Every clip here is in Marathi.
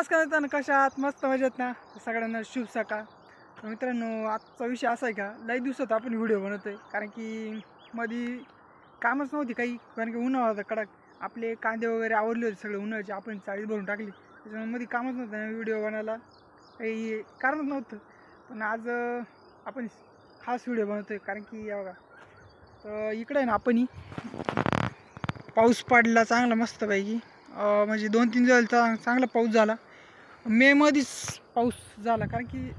नमस्कार मित्रांनो, कशा आहात? मस्त मजेत ना? सगळ्यांना शुभ सकाळ. तर मित्रांनो, आजचा विषय असा आहे का, लई दिवसात आपण व्हिडिओ बनवतोय कारण की मध्ये कामच नव्हती काही, कारण की उन्हाळा होता कडक. आपले कांदे वगैरे आवरले होते सगळे उन्हाळ्याचे, आपण चाळीस भरून टाकली, त्याच्यामुळे मध्ये कामच नव्हतं व्हिडिओ बनायला, काही कारणच नव्हतं. पण आज आपण खास व्हिडिओ बनवतोय कारण की बघा, तर इकडे आहे ना आपण पाऊस पडला चांगला मस्तपैकी. म्हणजे 2-3 दिवस चांगला पाऊस झाला. मेमध्येच पाऊस झाला कारण की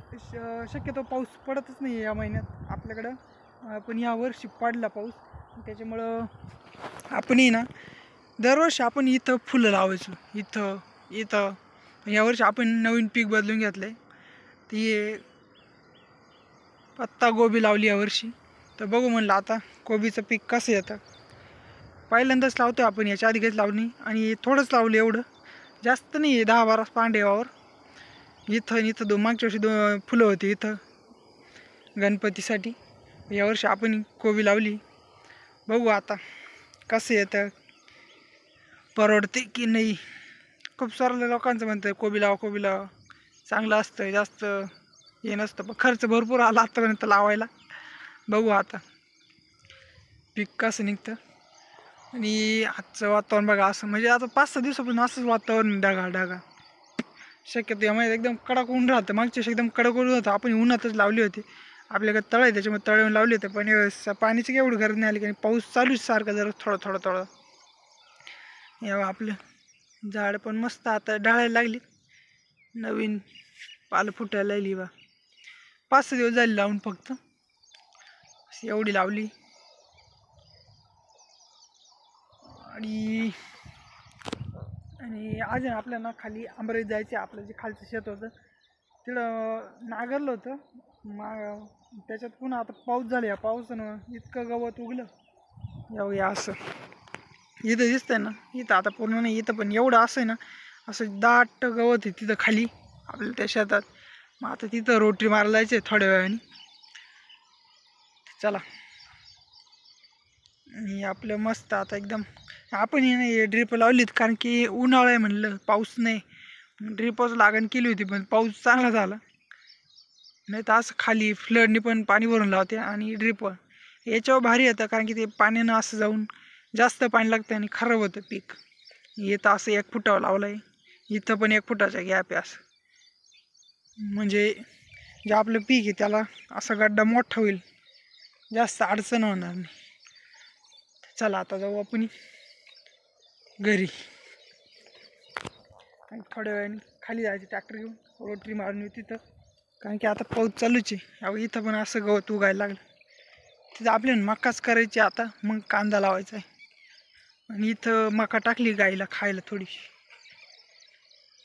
शक्यतो पाऊस पडतच नाही या महिन्यात आपल्याकडं. पण या वर्षी पडला पाऊस, त्याच्यामुळं आपणही ना दरवर्षी आपण इथं फुलं लावायचो. इथं इथं यावर्षी आपण नवीन पीक बदलून घेतलं आहे. ती पत्ता गोबी लावली यावर्षी. तर बघू म्हणलं आता कोबीचं पीक कसं येतं. पहिल्यांदाच लावतो आपण, याच्या आधी काहीच लावली आणि थोडंच लावलं, एवढं जास्त नाही आहे, 10-12 पांड्यावर. इथं मागच्या वर्षी फुलं होती इथं गणपतीसाठी. यावर्षी आपण कोबी लावली. बघू आता कसं येतं, परवडते की नाही. खूप साऱ्या लोकांचं म्हणतं कोबी लावा चांगलं असतं, जास्त हे नसतं, पण खर्च भरपूर आला आतापर्यंत लावायला. बघू आता पीक कसं निघतं. आणि आजचं वातावरण बघा, असं म्हणजे आता 5-6 दिवसापासून असंच वातावरण ढगाळ. शक्यतो यामध्ये एकदम कडक ऊन राहतं. मागच्या वर्षी एकदम कडक ऊन होतं, आपण उन्हातच लावली होती. आपल्याकडे तळ आहे त्याच्यामुळे तळून लावली होते, पण पाण्याची एवढी गरज नाही आली कारण पाऊस चालूच सारखं, जरा थोडं. यावं आपलं झाड पण मस्त आता ढाळायला लागली, नवीन पालं फुटायला लागली बा. 5-6 दिवस झाले लावून, फक्त एवढी लावली. आणि आज आपल्याला खाली आंबरेज जायचे. आपलं जे खालचं शेत होतं तिकडं नांगरलं होतं त्याच्यात पुन्हा आता पाऊस झाला. या पावसानं इतकं गवत उगलं, या असं इथं दिसतंय ना. इथं आता पूर्ण नाही, इथं पण एवढं असं आहे ना, असं दाट गवत आहे तिथं खाली आपल्या त्या शेतात. मग आता तिथं रोटरी मारायला जायचं आहे थोड्या वेळाने. चला. आणि आपलं मस्त आता एकदम आपण हे ड्रिप लावलीत कारण की उन्हाळा आहे म्हणलं, पाऊस नाही. ड्रिपच लागण केली होती, पण पाऊस चांगला झाला. नाही तर असं खाली फ्लडनी पण पाणी भरून लावते, आणि ड्रिप याच्यावर भारी येतं कारण की ते पाण्यानं असं जाऊन जास्त पाणी लागतं आणि खराब होतं पीक. इथं असं 1 फुटावर लावलं आहे, इथं पण 1 फुटाचा गॅप आहे असं, म्हणजे जे आपलं पीक आहे त्याला असा गड्डा मोठा होईल, जास्त अडचण होणार नाही. चला आता जाऊ आपण घरी, आणि थोड्या वेळाने खाली जायचं ट्रॅक्टर घेऊन, रोटरी मारून येऊ तिथं, कारण की आता पाऊस चालूच आहे. इथं पण असं गवत उगायला लागलं. तिथं आपल्याला मकाच करायची आता, मग कांदा लावायचा आहे. आणि इथं मका टाकली गाईला खायला थोडीशी.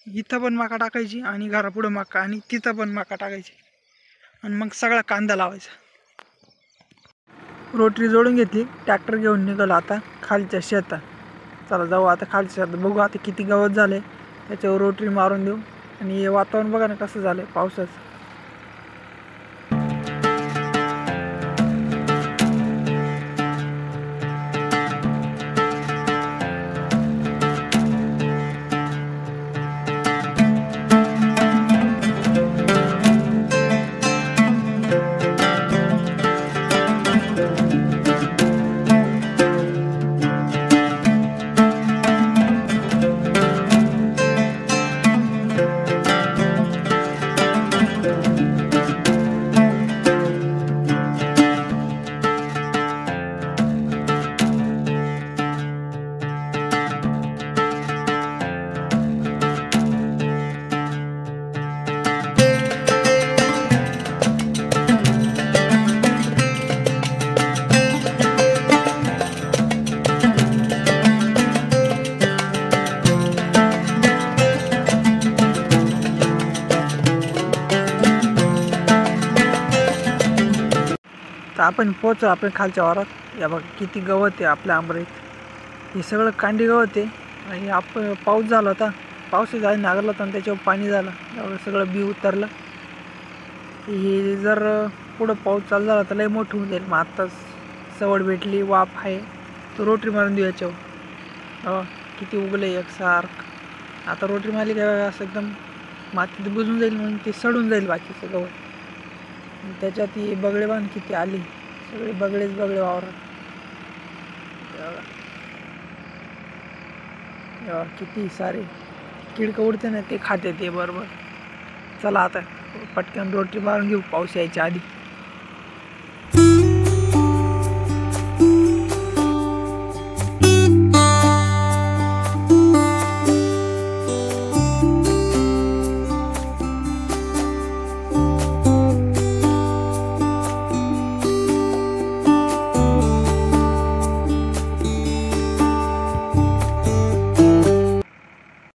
इथं पण मका टाकायची, आणि घरापुढं मका, आणि तिथं पण मका टाकायची, आणि मग सगळा कांदा लावायचा. रोटरी जोडून घेतली, ट्रॅक्टर घेऊन निघालो आता खालच्या शेतात. चला जाऊ आता खालच्या शेतात, बघू आता किती गवत झाले, त्याच्यावर रोटरी मारून देऊ. आणि हे वातावरण बघा ना कसं झालं आहे पावसाचं. तर आपण पोचलो आपण खालच्या वावरात. या बघा किती गवत आहे आपल्या आंबरीत, हे सगळं कांडी गवत आहे. आणि पाऊस झाला होता, पाऊस झाला नागरला होता, आणि त्याच्यावर पाणी झालं, एवढं सगळं बी उतरलं. हे जर पुढं पाऊस चालू झाला तर लय मोठं होऊन जाईल. मग आत्ताच सवड भेटली, वाफ आहे, तो रोटरी मारून देऊ याच्यावर. किती उगलं एकसारखं. आता रोटरी मारली काय असं एकदम मातीत बुजून जाईल म्हणून ते सडून जाईल बाकीचं गवत. आणि त्याच्यात ही बगळेबान किती आली, सगळे बगळे वावरात. किती सारे किडकं उडते ना, ते खाते ते बरोबर. चला आता पटकन रोटी मारून घेऊ पाऊस यायच्या आधी.